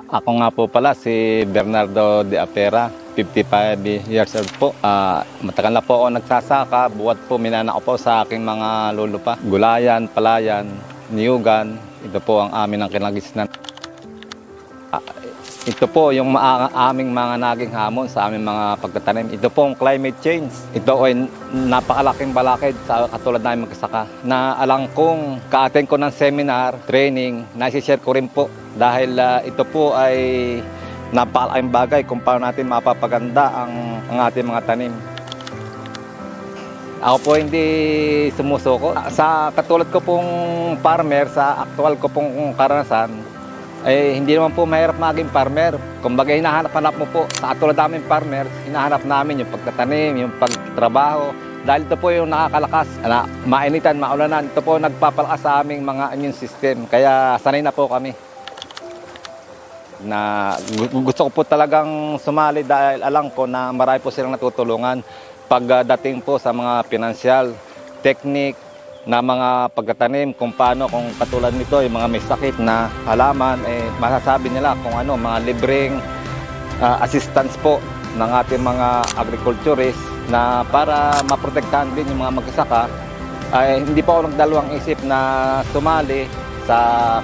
Ako nga po pala si Bernardo de Apera, 55 years old po. Matagal na po ako nagsasaka, buwat po minana ko po sa aking mga lolo pa. Gulayan, palayan, niyugan, ito po ang amin ang kinagisnan. Ito po yung aming mga naging hamon sa aming mga pagtatanim. Ito po ang climate change. Ito ay napakalaking balakid sa katulad namin magkasaka. Na alam kong ka-attend ko ng seminar, training, nasi-share ko rin po. Dahil ito po ay napakalaking bagay kung paano natin mapapaganda ang ating mga tanim. Ako po hindi sumusuko. Sa katulad ko pong farmer, sa aktual ko pong karanasan, hindi naman po mahirap maging farmer. Kumbaga hinahanap-hanap mo po. Sa katulad namin farmer, hinahanap namin yung pagtatanim, yung pagtrabaho. Dahil ito po yung nakakalakas. Mainitan, maulanan, ito po nagpapalakas sa aming mga immune system. Kaya sanay na po kami. Gusto ko po talagang sumali dahil alam ko na marami po silang natutulungan pagdating po sa mga pinansyal, technique, na mga pagtatanim, kung paano, kung katulad nito, yung mga may sakit na halaman, masasabi nila kung ano, mga libreng assistance po ng ating mga agriculturists na para maprotektahan din yung mga magsasaka. Hindi po ako nagdalawang isip na sumali sa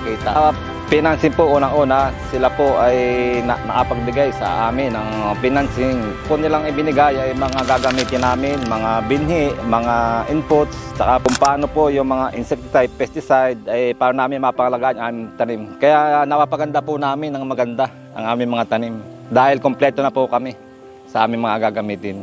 kita. Financing po, unang-una, sila po ay nakapagbigay sa amin ng financing. Po nilang ibinigay ay mga gagamitin namin, mga binhi, mga inputs, saka kung paano po yung mga insecticide, pesticide, ay paano namin mapangalagaan ang aming tanim. Kaya napapaganda po namin ng maganda ang aming mga tanim. Dahil kompleto na po kami sa aming mga gagamitin.